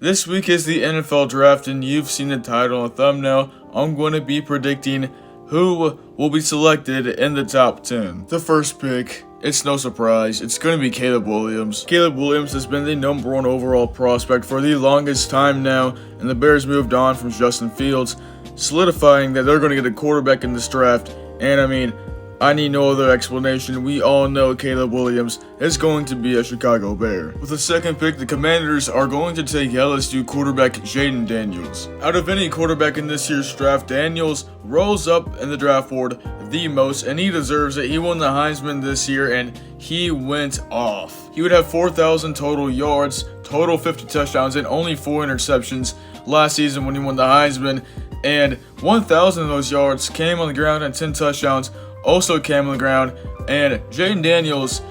This week is the NFL draft, and you've seen the title and thumbnail. I'm going to be predicting who will be selected in the top 10. The first pick, it's no surprise, it's going to be Caleb Williams. Caleb Williams has been the number one overall prospect for the longest time now, and the Bears moved on from Justin Fields, solidifying that they're going to get a quarterback in this draft. And I need no other explanation. We all know Caleb Williams is going to be a Chicago Bear. With the second pick, the Commanders are going to take LSU quarterback Jayden Daniels. Out of any quarterback in this year's draft, Daniels rolls up in the draft board the most, and he deserves it. He won the Heisman this year, and he went off. He would have 4,000 total yards, total 50 touchdowns, and only 4 interceptions last season when he won the Heisman, and 1,000 of those yards came on the ground and 10 touchdowns also came on the ground. And Jayden Daniels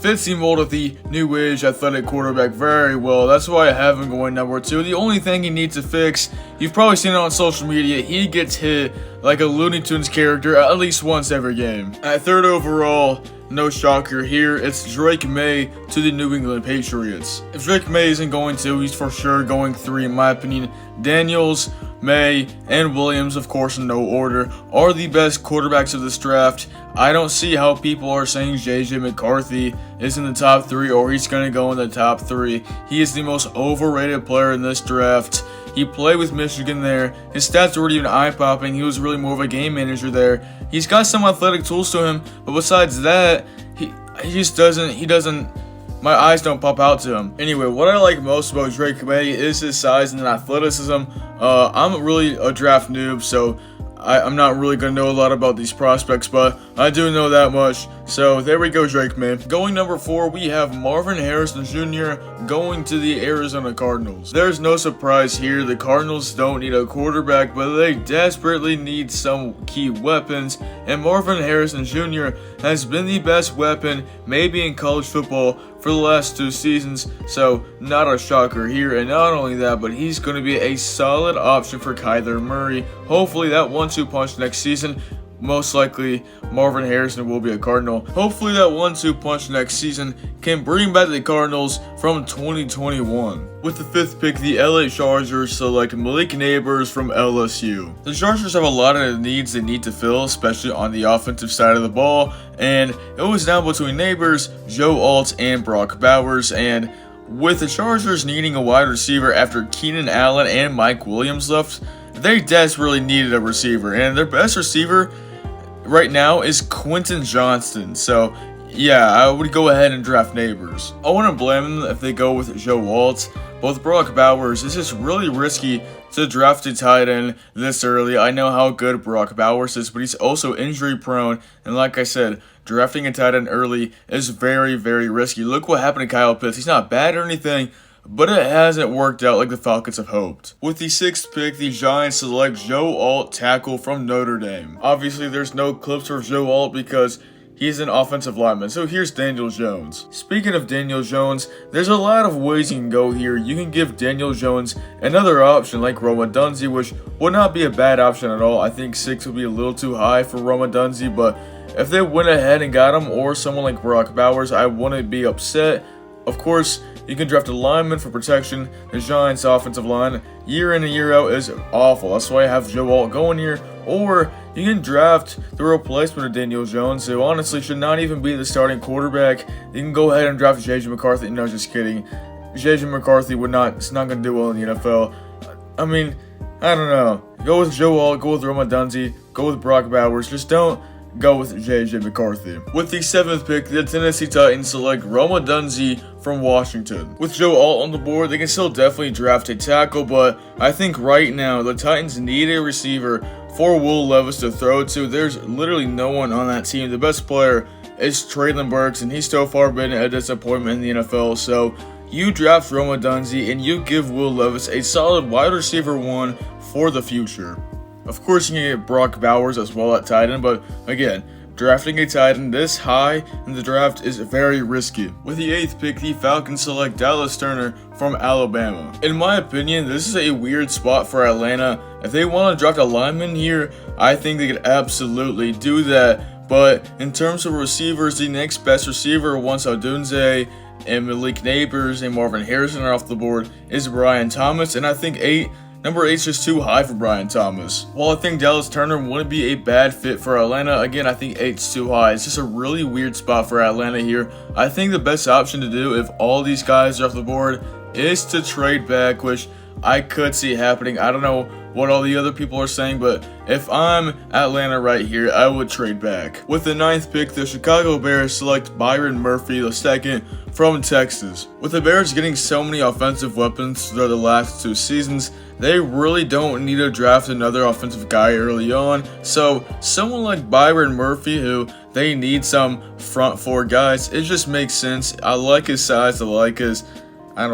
fits the mold of the new age athletic quarterback very well. That's why I have him going number 2. The only thing he needs to fix, you've probably seen it on social media, he gets hit like a Looney Tunes character at least once every game. At third overall, no shocker here, it's Drake May to the New England Patriots. If Drake May isn't going 2, he's for sure going 3 in my opinion. Daniels, May, and Williams, of course in no order, are the best quarterbacks of this draft. I don't see how people are saying JJ McCarthy is in the top 3 or he's going to go in the top 3. He is the most overrated player in this draft. He played with Michigan there. His stats weren't even eye-popping. He was really more of a game manager there. He's got some athletic tools to him, but besides that, he just doesn't, my eyes don't pop out to him. Anyway, what I like most about Drake May is his size and athleticism. I'm really a draft noob, so I'm not really going to know a lot about these prospects, but I do know that much. So there we go, Drake May. Going number 4, we have Marvin Harrison Jr. going to the Arizona Cardinals. There's no surprise here. The Cardinals don't need a quarterback, but they desperately need some key weapons, and Marvin Harrison Jr. has been the best weapon maybe in college football for the last 2 seasons, so not a shocker here. And not only that, but he's going to be a solid option for Kyler Murray. Hopefully that 1-2 punch next season. Most likely Marvin Harrison will be a Cardinal. Hopefully that 1-2 punch next season can bring back the Cardinals from 2021. With the 5th pick, the LA Chargers select Malik Nabers from LSU. The Chargers have a lot of needs they need to fill, especially on the offensive side of the ball, and it was down between Nabers, Joe Alt, and Brock Bowers. And with the Chargers needing a wide receiver after Keenan Allen and Mike Williams left, they desperately needed a receiver, and their best receiver right now is Quentin Johnston. So yeah, I would go ahead and draft Nabers. I wouldn't blame them if they go with Joe Alt. But with Brock Bowers, it's just really risky to draft a tight end this early. I know how good Brock Bowers is, but he's also injury prone. And like I said, drafting a tight end early is very, very risky. Look what happened to Kyle Pitts. He's not bad or anything, but it hasn't worked out like the Falcons have hoped. With the 6th pick, the Giants select Joe Alt, tackle from Notre Dame. Obviously, there's no clips for Joe Alt because he's an offensive lineman. So here's Daniel Jones. Speaking of Daniel Jones, there's a lot of ways you can go here. You can give Daniel Jones another option like Rome Odunze, which would not be a bad option at all. I think 6 would be a little too high for Rome Odunze, but if they went ahead and got him, or someone like Brock Bowers, I wouldn't be upset. Of course, you can draft a lineman for protection. The Giants' offensive line, year in and year out, is awful. That's why I have Joe Alt going here. Or you can draft the replacement of Daniel Jones, who honestly should not even be the starting quarterback. You can go ahead and draft JJ McCarthy. No, just kidding. JJ McCarthy it's not going to do well in the NFL. I mean, I don't know. Go with Joe Alt, go with Rome Odunze, go with Brock Bowers. Just don't go with JJ McCarthy. With the 7th pick, the Tennessee Titans select Rome Odunze from Washington. With Joe Alt on the board, they can still definitely draft a tackle, but I think right now the Titans need a receiver for Will Levis to throw to. There's literally no one on that team. The best player is Treylon Burks, and he's so far been a disappointment in the NFL. So you draft Rome Odunze and you give Will Levis a solid wide receiver 1 for the future. Of course, you can get Brock Bowers as well at tight end, but again, drafting a tight end this high in the draft is very risky. With the 8th pick, the Falcons select Dallas Turner from Alabama. In my opinion, this is a weird spot for Atlanta. If they want to draft a lineman here, I think they could absolutely do that. But in terms of receivers, the next best receiver once Odunze and Malik Neighbors and Marvin Harrison are off the board is Brian Thomas, and I think number 8 is just too high for Brian Thomas. While I think Dallas Turner wouldn't be a bad fit for Atlanta, again, I think 8's too high. It's just a really weird spot for Atlanta here. I think the best option to do if all these guys are off the board is to trade back, which I could see happening. I don't know what all the other people are saying, but if I'm Atlanta right here, I would trade back. With the 9th pick, the Chicago Bears select Byron Murphy II from Texas. With the Bears getting so many offensive weapons throughout the last 2 seasons, they really don't need to draft another offensive guy early on. So someone like Byron Murphy, who they need some front 4 guys, it just makes sense. I like his size, I like his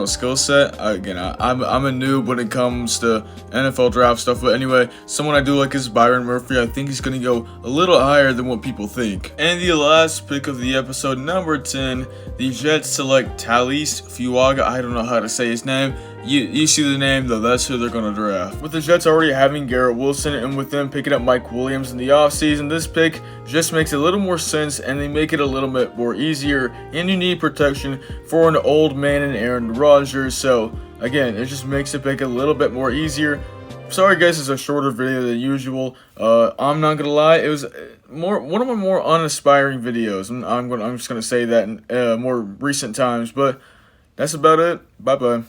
skill set. Again, I'm a noob when it comes to NFL draft stuff, but anyway, someone I do like is Byron Murphy. I think he's going to go a little higher than what people think. And the last pick of the episode, number 10, the Jets select Talise Fuaga. I don't know how to say his name. You see the name though, that's who they're going to draft. With the Jets already having Garrett Wilson and with them picking up Mike Williams in the offseason, this pick just makes a little more sense and they make it a little bit more easier, and you need protection for an old man in Aaron Rodgers. So again, it just makes the pick a little bit more easier. Sorry guys, it's a shorter video than usual. I'm not gonna lie, it was one of my more uninspiring videos. I'm just gonna say that in more recent times, but that's about it. Bye bye.